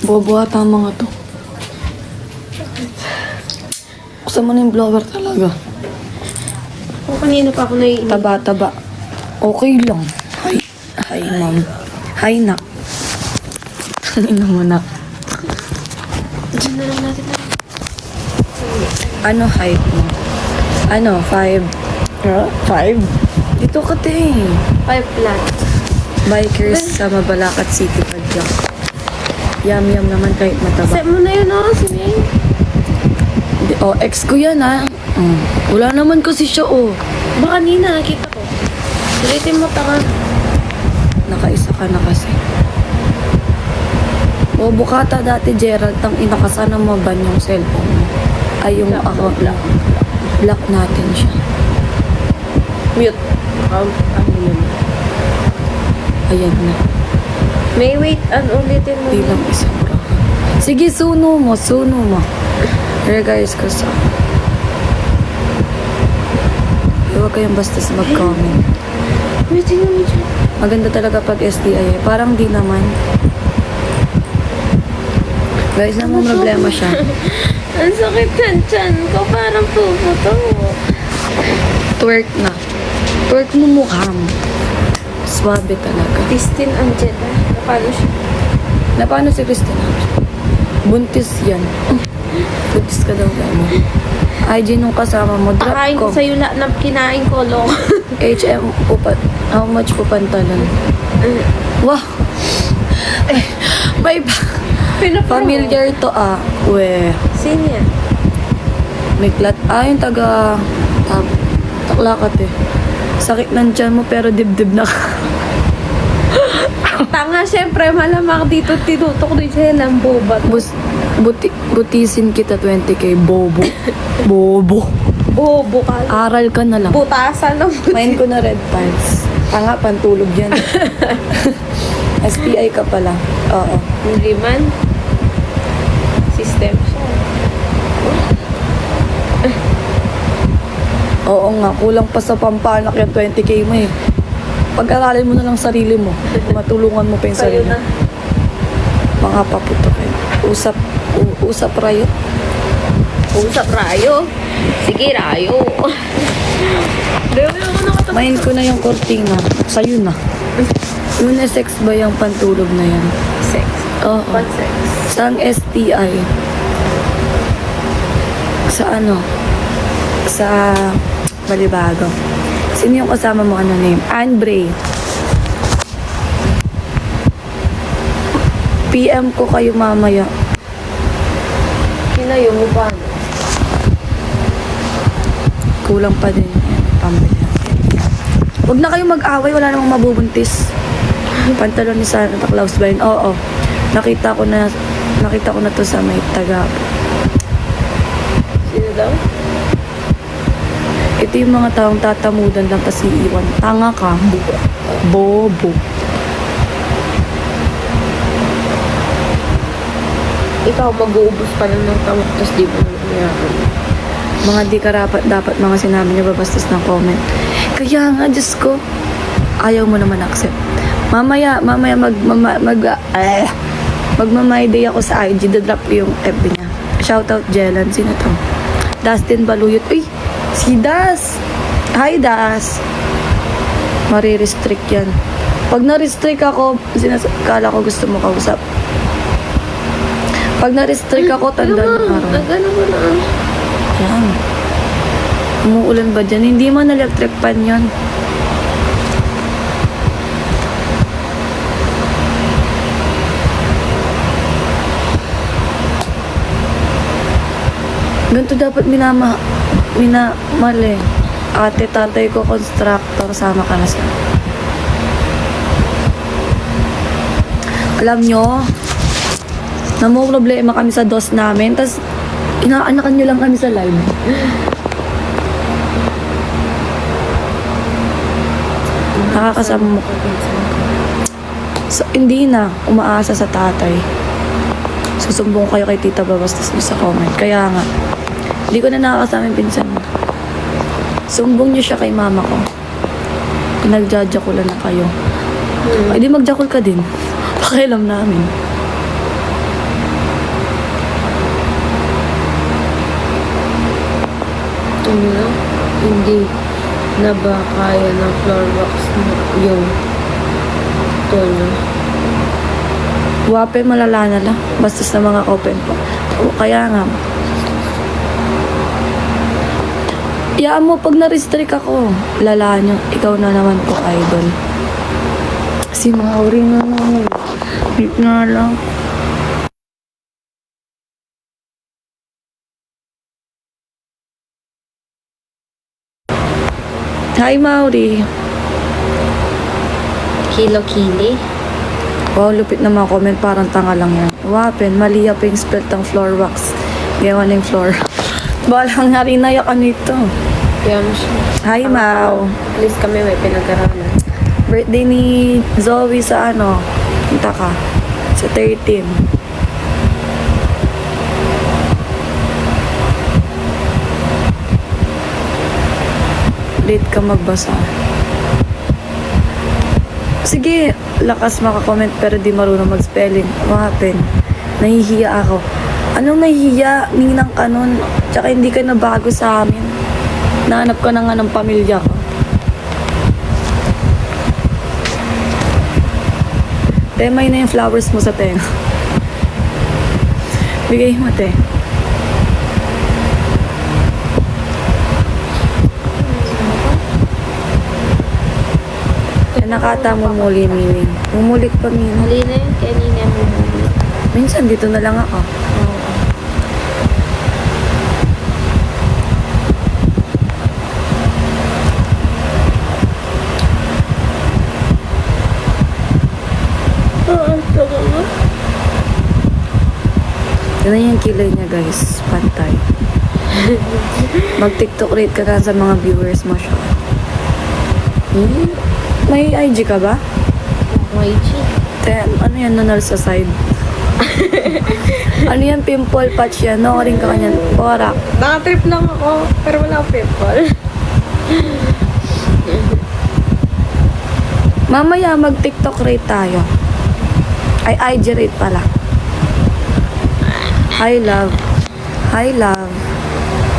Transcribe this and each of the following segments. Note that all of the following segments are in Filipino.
Bobo ata ang mga to. Buksan mo na yung blower talaga. Kung kanina pa ako naiinip. Taba-taba. Okay lang. Hi, ma'am. Hi, nak. Ina mo, nak. Diyan na lang natin. Ano height mo? Ano, 5? 5? Dito ka, te. 5 flat. Bikers sa Mabalacat City, Padyak. Yum naman kahit mataba. Set mo na yun, oh. Sige. Oh, ex ko yan, ha? Wala naman kasi siya, oh. Ba kanina, nakita ko. Ulitin mo, taka. Nakaisa ka na kasi. O, bukata dati, Gerald, tang ina ka, sana maban yung cellphone mo. Ay, yung ako, block natin siya. Mute. Ano yun? Ayan na. May wait, ulitin mo. Di lang isang bra. Sige, suno mo. Here, guys, kasi huwag kayong basta mag-comment. Wait, tingnan mo dyan. Maganda talaga pag STI eh. Parang di naman. Guys, namang problema siya. Ang sakit ng tiyan ko. Parang puputo. Twerk na. Twerk mo mukha mo. Swabe talaga. Christine Angela. Napalo siya. Na paano si Christina? Buntis yan. Buntis ka daw gano'n. IG nung kasama mo, drop Pakain ko. ko sa'yo lahat ng kinain ko, lo. HM, how much po pantalan? Wow! Bye ba? Familiar to we. Sino yan? May klat. Yung taga Taklakat eh. Sakit ng tiyan mo pero dibdib na ka. Tanga, syempre, malamang dito tinutok din siya ng boba. Butisin kita 20k, bobo. Bobo. Bobo ka. Aral ka na lang. Butasan ng Main ko na red pants. Tanga, pantulog yan. SPI ka pala. Oo. Hindi man. System siya. Oo nga, kulang pa sa pampanak yung 20k mo eh. Pag-aralin mo na lang sarili mo. Matulungan mo pa yung Sa'yo sarili. na. Mga paputo kayo. Usap rayo. Usap rayo. Sige, rayo. Dewey ako nakatapat. Main ko na yung kortina. Sa'yo na. Unisex ba yung pantulog na yan? Sex. Oo. What sex? Saan STI? Sa ano? Sa Balibago. Sino yung kasama mo? Ano name? Anne Bray. PM ko kayo mamaya. Kinayo mo pa. Kulang pa din. Yan, pambili. Huwag na kayo mag-away. Wala namang mabubuntis. Pantalon ni Santa Claus ba yun? Oo. Nakita ko na to sa may taga. Sino daw? Ito yung mga taong tatamudan lang kasi iwan. Tanga ka. Bobo. Ikaw mag-uubos pa lang ng tawag, tapos di mo naman. Mga di karapat dapat mga sinabi niya babastos ng comment. Kaya nga, Diyos ko, ayaw mo naman accept. Mamaya magmamay day ako sa IG, dadrop ko yung FB niya. Shoutout Jelan, sino to? Dustin Baluyot. Uy, si Das. Hi, Das. Marirestrict yan. Pag na-restrict ako, kala ko gusto mo kausap. Pag na-restrict ako, tanda ng araw. Ano mo na? Yan. Umuulan ba dyan? Hindi man electric pan yun. Ganito dapat minamali. Ate, tatay ko, constructor, sama ka na sa. Alam nyo, problema kami sa DOS namin, tas inaanakan nyo lang kami sa live. Nakakasama mo. So, hindi na umaasa sa tatay. Susumbong kayo kay Tita Babastos niyo sa comment. Kaya nga, hindi ko na nakakasama yung pinsan mo. Sumbong niyo siya kay mama ko. Nagjajakula na kayo. Ay, di magjakul ka din. Pakialam namin. hindi na ba kaya ng floor wax yung tono? Wape, malala na lang. Basta sa mga open po. O, kaya nga. Iyaan mo, pag na-restrict ako, lala nyo. Ikaw na naman po, idol. Si Mauri na naman. Wait nga lang. Hi, Mauri. Kilo-kili? Wow, lupit na mga comment. Parang tanga lang yan. Wapen, mali pa yung split ng floor wax. Gawa na yung floor. Balang nga rin nayak nito. Kaya mo siya. Hi, Mau. At least kami may pinag-aralan. Birthday ni Zoe sa ano? Punta ka. Sa 13. Late ka magbasa. Sige, lakas makakomment pero di marunong mag-spelling. What happened? Nahihiya ako. Anong nahihiya? Ninang ka nun. Tsaka hindi ka nabago sa amin. Nahanap ka na nga ng pamilya ko. Temay na yung flowers mo sa tenga. Bigay mo, te. Nakata mo muli, Mini. Mumulik pa, Mini. Hali na yun, kanina mo muli. Minsan, dito na lang ako. Oo. Ang tagal mo. Yan yung kilay niya, guys. Pantay. Mag-TikTok rate ka na sa mga viewers mo siya. May IG ka ba? May cheat. Ano yan, nunal sa side? Ano yan, pimple patch yan? No, rin ka kanyan. Borak. Nakatrip lang ako, pero wala akong pimple. Mamaya, mag-TikTok rate tayo. Ay, IG rate pala. Hi, love. Hi, love.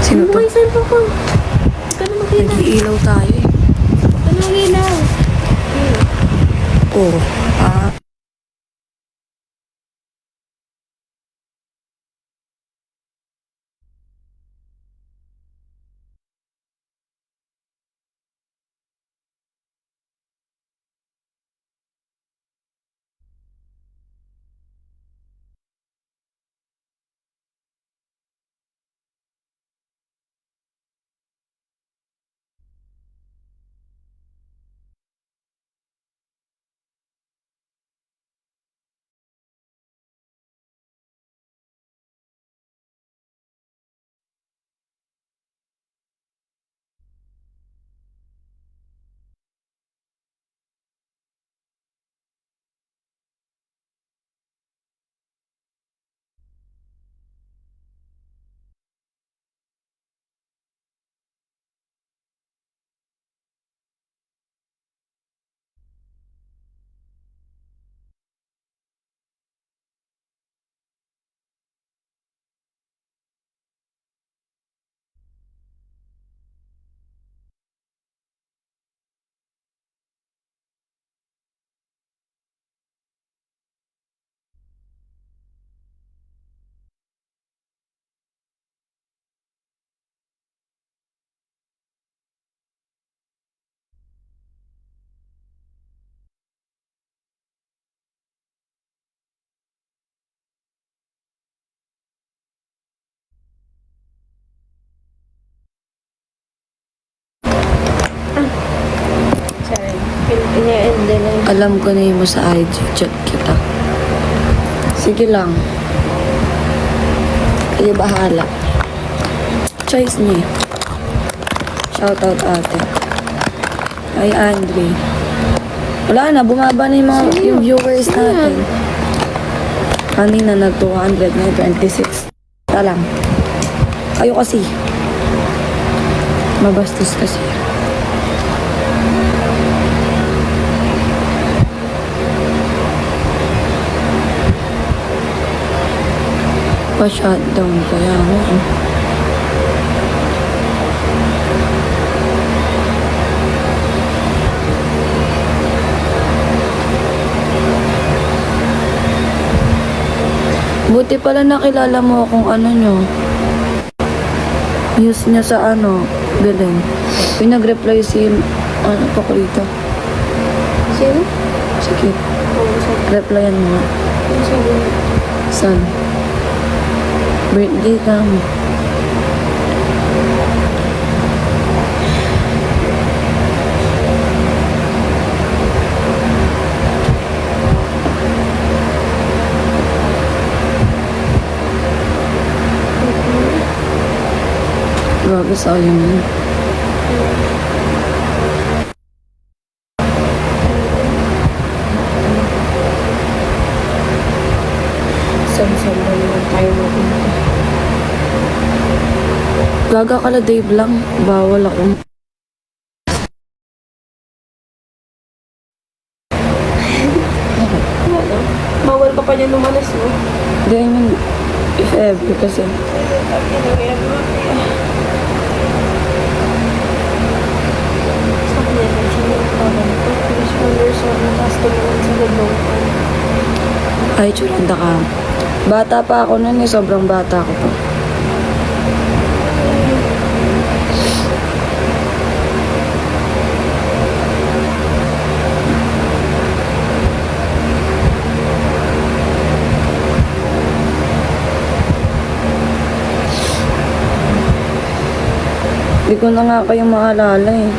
Sino to? Buhay, saan po ko? Huwag ka na mag-ilaw. Nag-iilaw tayo eh. Huwag ka na mag-ilaw. Oh, Sorry. In-end na yun. alam ko na yun mo sa IG. Chat kita. Sige lang. Kayo bahala. Choice niya. Shoutout ate. Ay, Andre. Wala na, bumaba na yung mga yung viewers natin. Kanina nag 200 na 26. Talang. Kayo kasi. Mabastos kasi. Pa-shutdown kaya ako. Buti pala nakilala mo kung ano nyo. News niya sa ano, Belen. Yung nag-reply si, ano pa ko dito. Sino? Sige, Oo, sabi. replyan mo nga. Ano sabi niya? San? Birthday ka mo. Grabe, sayang yun. Saan ba naman tayo mapunta? Gaga ka na, Dave lang. Bawal ako. Wala. Bawal ka pa niya lumanas, no? Hindi, I mean, if ever kasi. Sabi niya, siya yung tawag ko. Finish conversion, tapos tumulong sa gabong. Ay, churanda ka. Bata pa ako nun eh. Sobrang bata ako pa. Hindi ko na nga kayo maalala eh.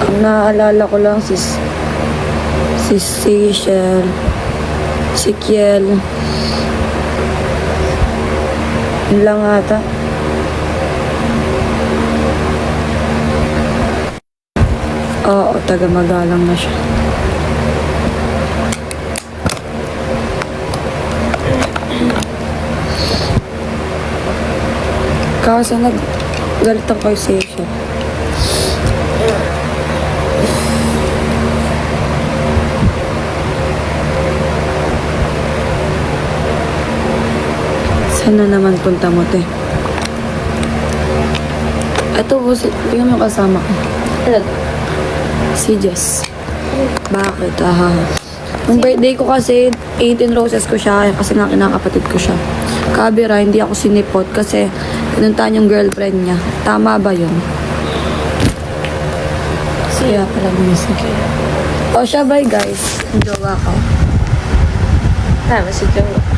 Ang naaalala ko lang si Seychelle, si Kiel. Yun lang ata. Oo, taga-magalang na siya. Kaso galit ako kay Seychelle. Saan na naman punta mo, te? Ito, yung may kasama ko. Ano? Si Jess. Bakit? Aha. Nung birthday ko kasi, 18 roses ko siya kasi nga kinakapatid ko siya. Kabira, hindi ako sinipot kasi pinuntahan yung girlfriend niya. Tama ba yun? Siya pala music. O siya, bye guys. Ang jowa ko. Tama si Jowa.